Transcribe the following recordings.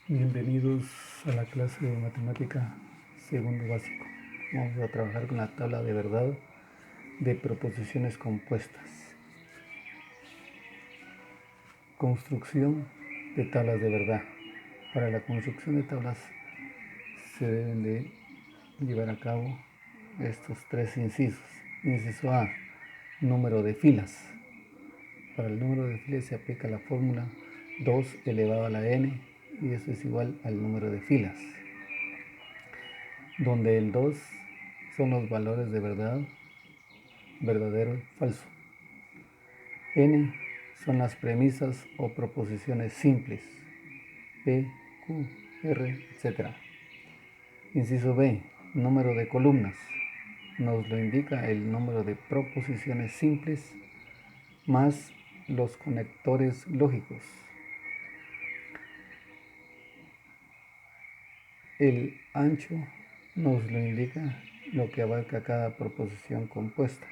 Bienvenidos a la clase de matemática segundo básico. Vamos a trabajar con la tabla de verdad de proposiciones compuestas. Construcción de tablas de verdad. Para la construcción de tablas se deben de llevar a cabo estos tres incisos. Inciso A, número de filas. Para el número de filas se aplica la fórmula 2 elevado a la n y eso es igual al número de filas, donde el 2 son los valores de verdad, verdadero y falso. N son las premisas o proposiciones simples, P, Q, R, etc. Inciso B, número de columnas. Nos lo indica el número de proposiciones simples más los conectores lógicos. El ancho nos lo indica lo que abarca cada proposición compuesta.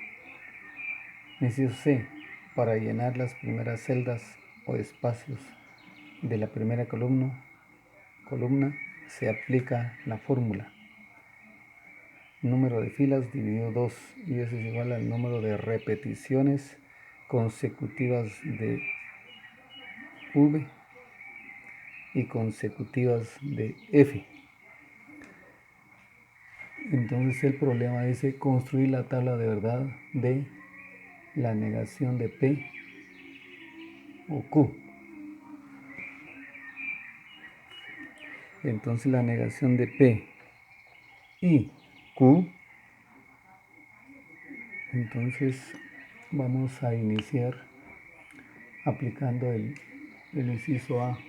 Inciso C, para llenar las primeras celdas o espacios de la primera columna se aplica la fórmula número de filas dividido 2 y eso es igual al número de repeticiones consecutivas de V y consecutivas de F. Entonces el problema dice construir la tabla de verdad de la negación de P o Q. Entonces la negación de P y Q, entonces vamos a iniciar aplicando el inciso A.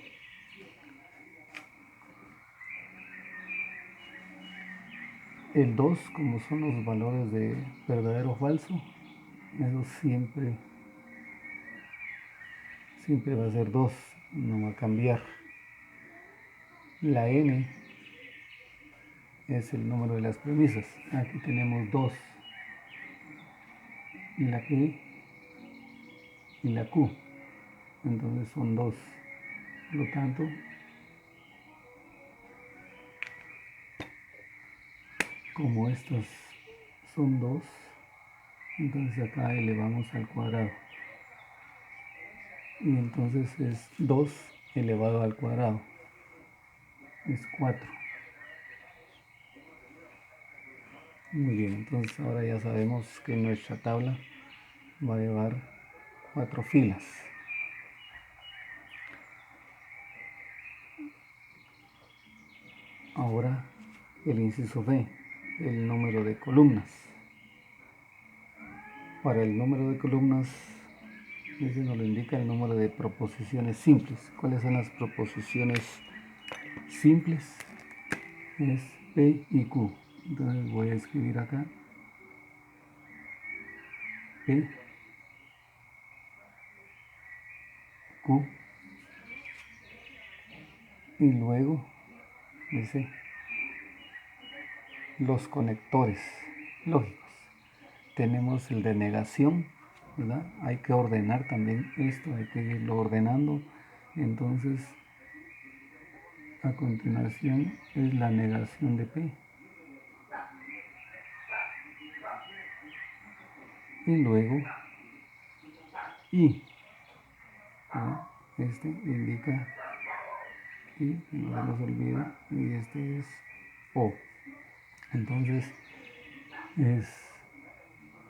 El 2, como son los valores de verdadero o falso, eso siempre va a ser 2, no va a cambiar. La n es el número de las premisas. Aquí tenemos 2, la P y la Q. Entonces son 2. Por lo tanto, como estos son 2, entonces acá elevamos al cuadrado. Y entonces es 2 elevado al cuadrado. Es 4. Muy bien, entonces ahora ya sabemos que nuestra tabla va a llevar 4 filas. Ahora el inciso B, el número de columnas. Para el número de columnas, ese nos lo indica el número de proposiciones simples. ¿Cuáles son las proposiciones simples? Es P y Q. Entonces voy a escribir acá P, Q, y luego dice los conectores lógicos. Tenemos el de negación, ¿verdad? Hay que ordenar también esto, hay que irlo ordenando. Entonces, a continuación es la negación de P. Y luego I. Este indica I, no se nos olvida, y este es O. Entonces, es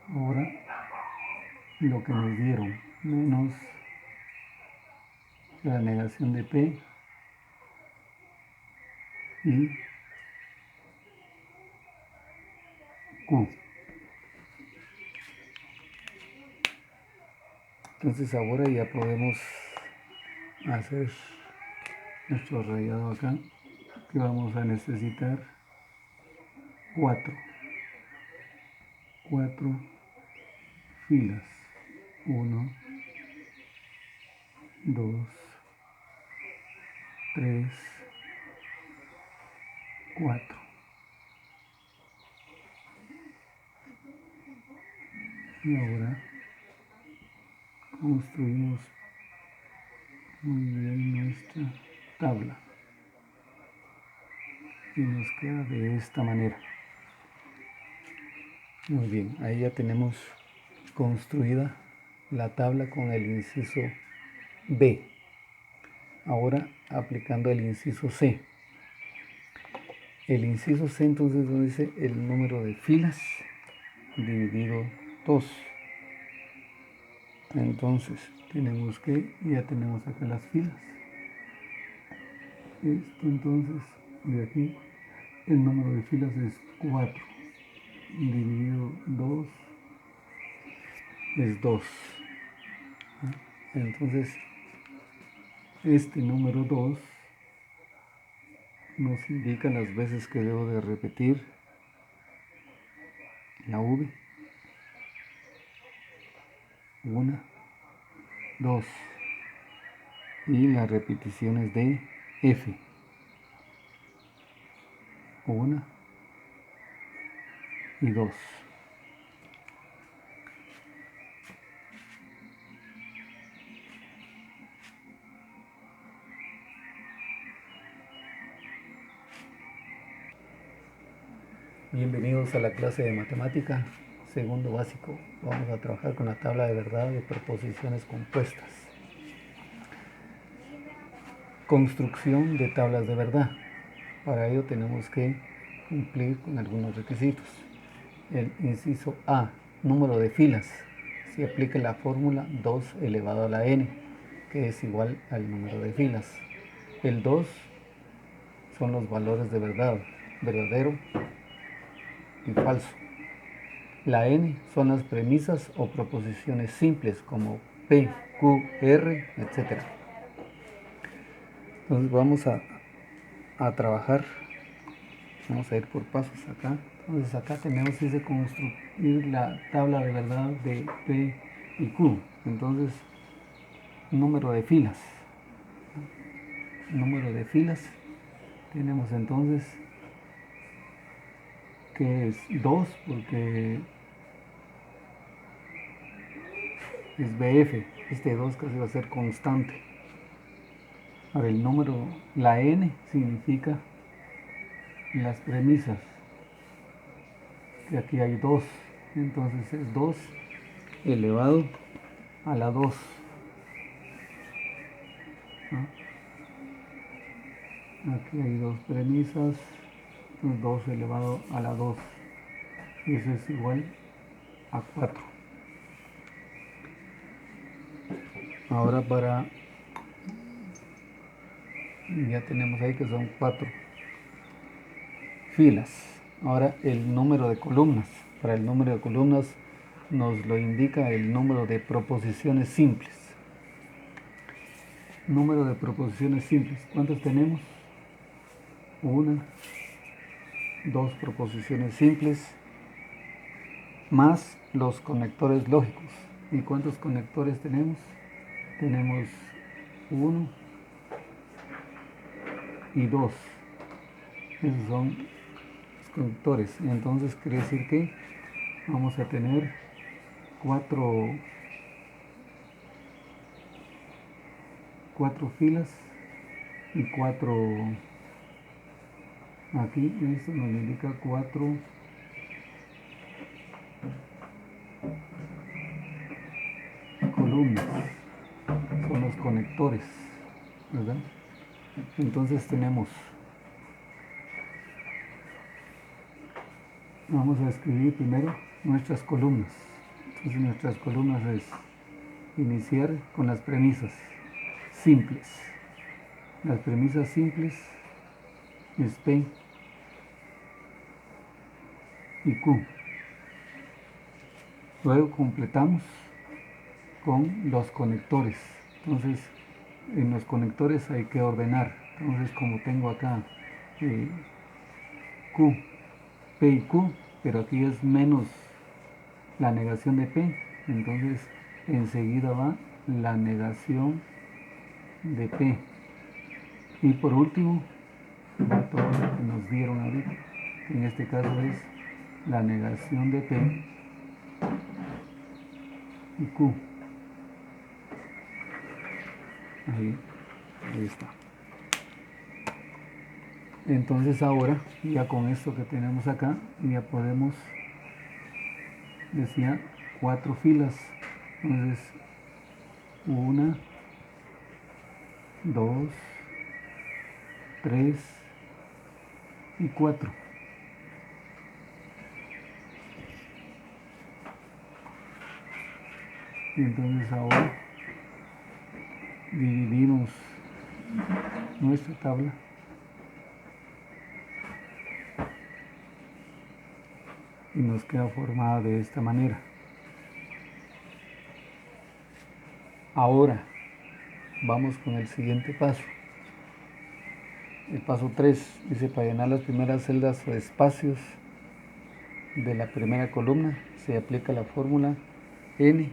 ahora lo que nos dieron, menos la negación de P y Q. Entonces ahora ya podemos hacer nuestro rayado acá, que vamos a necesitar 4 filas. 1, 2, 3, 4. Y ahora construimos muy bien nuestra tabla. y nos queda de esta manera. Muy bien, ahí ya tenemos construida la tabla con el inciso B. Ahora aplicando el inciso C. El inciso C entonces nos dice el número de filas dividido 2. Entonces tenemos que, ya tenemos acá las filas. Esto entonces de aquí, el número de filas es 4. Dividido 2 es 2. Entonces este número 2 nos indica las veces que debo de repetir la V. 1, 2. Y las repeticiones de F. 1 y 2. Bienvenidos a la clase de matemática, segundo básico. Vamos a trabajar con la tabla de verdad de proposiciones compuestas. Construcción de tablas de verdad. Para ello tenemos que cumplir con algunos requisitos. El inciso A, número de filas. Se aplica la fórmula 2 elevado a la n, que es igual al número de filas. El 2 son los valores de verdad, verdadero y falso. La n son las premisas o proposiciones simples como P, Q, R, etc. Entonces vamos a trabajar, vamos a ir por pasos acá. Entonces acá tenemos que construir la tabla de verdad de P y Q. Entonces, número de filas. Número de filas. Tenemos entonces que es 2 porque es BF. Este 2 casi va a ser constante. Ahora el número, la n significa las premisas. Que aquí hay 2. Entonces es 2 elevado a la 2. Aquí hay dos premisas. 2 elevado a la 2. Y eso es igual a 4. Ahora ya tenemos ahí que son 4 filas. Ahora el número de columnas. Para el número de columnas nos lo indica el número de proposiciones simples. Número de proposiciones simples. ¿Cuántas tenemos? 1, 2 proposiciones simples más los conectores lógicos. ¿Y cuántos conectores tenemos? Tenemos 1 y 2. Esos son los conectores. Entonces quiere decir que vamos a tener 4 filas y 4 aquí. Esto nos indica 4 columnas. Son los conectores, ¿verdad? Entonces tenemos, vamos a escribir primero nuestras columnas. Entonces nuestras columnas es iniciar con las premisas simples. Las premisas simples es P y Q. Luego completamos con los conectores. Entonces en los conectores hay que ordenar. Entonces como tengo acá Q, P y Q, pero aquí es menos la negación de P, entonces enseguida va la negación de P. Y por último va todo lo que nos dieron ahorita, que en este caso es la negación de P y Q. Ahí está. Entonces ahora, ya con esto que tenemos acá, ya podemos, decía, 4 filas. Entonces, 1, 2, 3 y 4. Y entonces ahora dividimos nuestra tabla y nos queda formada de esta manera. Ahora vamos con el siguiente paso. El paso 3 dice: para llenar las primeras celdas o espacios de la primera columna se aplica la fórmula n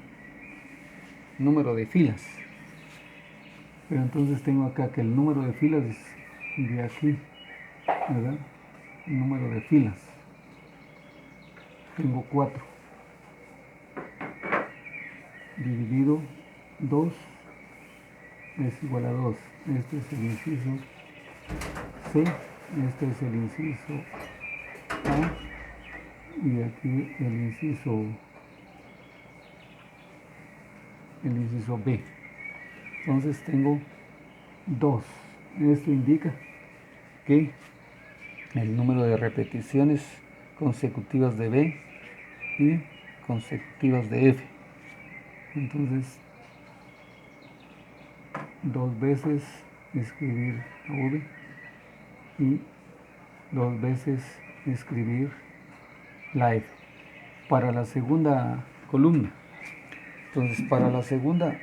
número de filas. Pero entonces tengo acá que el número de filas es de aquí, ¿verdad? El número de filas. Tengo 4. Dividido 2 es igual a 2. Este es el inciso C, este es el inciso A y aquí el inciso B. Entonces tengo 2. Esto indica que el número de repeticiones consecutivas de B y consecutivas de F. Entonces, 2 veces escribir V y 2 veces escribir la F. Para la segunda columna, entonces para la segunda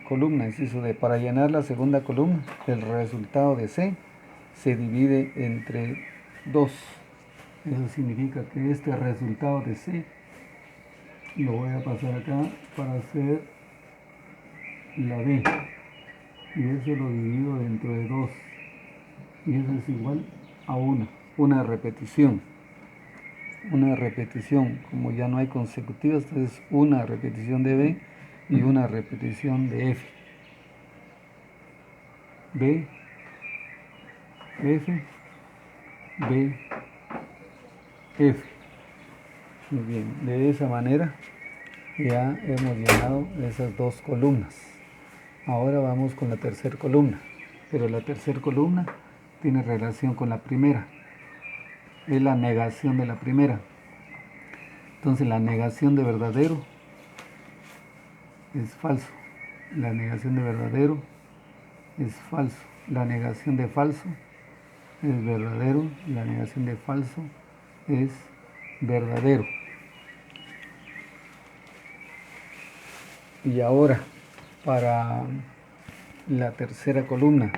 columna, inciso D, para llenar la segunda columna, el resultado de C se divide entre 2. Eso significa que este resultado de C lo voy a pasar acá para hacer la B. Y eso lo divido dentro de 2. Y eso es igual a una repetición. Una repetición, como ya no hay consecutivas, entonces una repetición de B y una repetición de F. B, F, B, F. Muy bien, de esa manera ya hemos llenado esas 2 columnas. Ahora vamos con la tercera columna, pero la tercera columna tiene relación con la primera. Es la negación de la primera. Entonces la negación de verdadero es falso. La negación de verdadero es falso. La negación de falso es verdadero. La negación de falso es verdadero. Y ahora, para la tercera columna,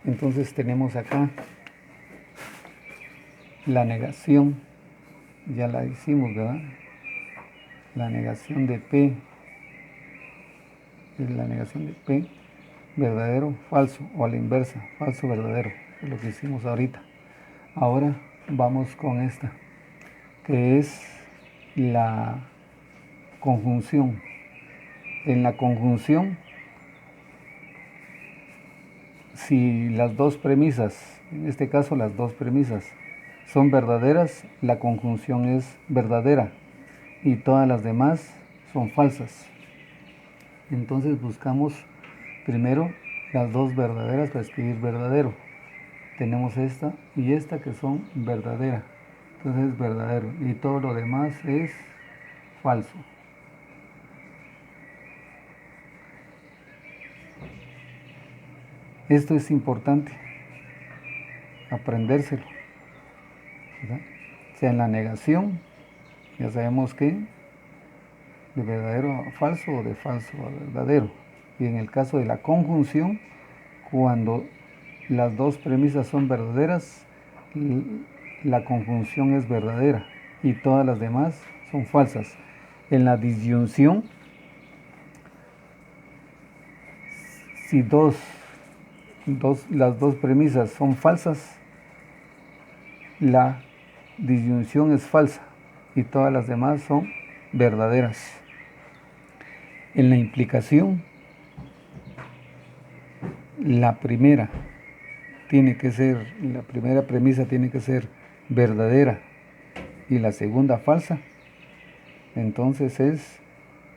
entonces tenemos acá la negación, ya la hicimos, ¿verdad? La negación de P es la negación de P, verdadero, falso, o a la inversa, falso, verdadero, es lo que hicimos ahorita. Ahora vamos con esta, que es la conjunción. En la conjunción, si las 2 premisas, en este caso las 2 premisas, son verdaderas, la conjunción es verdadera y todas las demás son falsas. Entonces buscamos primero las 2 verdaderas para escribir verdadero. Tenemos esta y esta que son verdaderas. Entonces es verdadero y todo lo demás es falso. Esto es importante aprendérselo, ¿verdad? O sea, en la negación ya sabemos que de verdadero a falso o de falso a verdadero. Y en el caso de la conjunción, cuando las 2 premisas son verdaderas, la conjunción es verdadera y todas las demás son falsas. En la disyunción, si las 2 premisas son falsas, la disyunción es falsa y todas las demás son verdaderas. En la implicación, la primera premisa tiene que ser verdadera y la segunda falsa, entonces es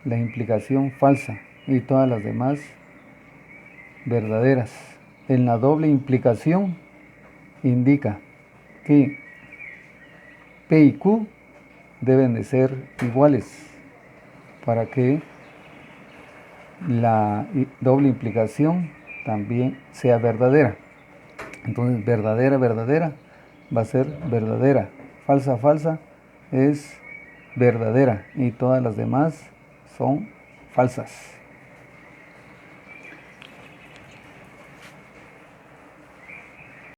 la implicación falsa y todas las demás verdaderas. En la doble implicación indica que P y Q deben de ser iguales para que la doble implicación también sea verdadera. Entonces verdadera, verdadera va a ser verdadera. Falsa, falsa es verdadera y todas las demás son falsas.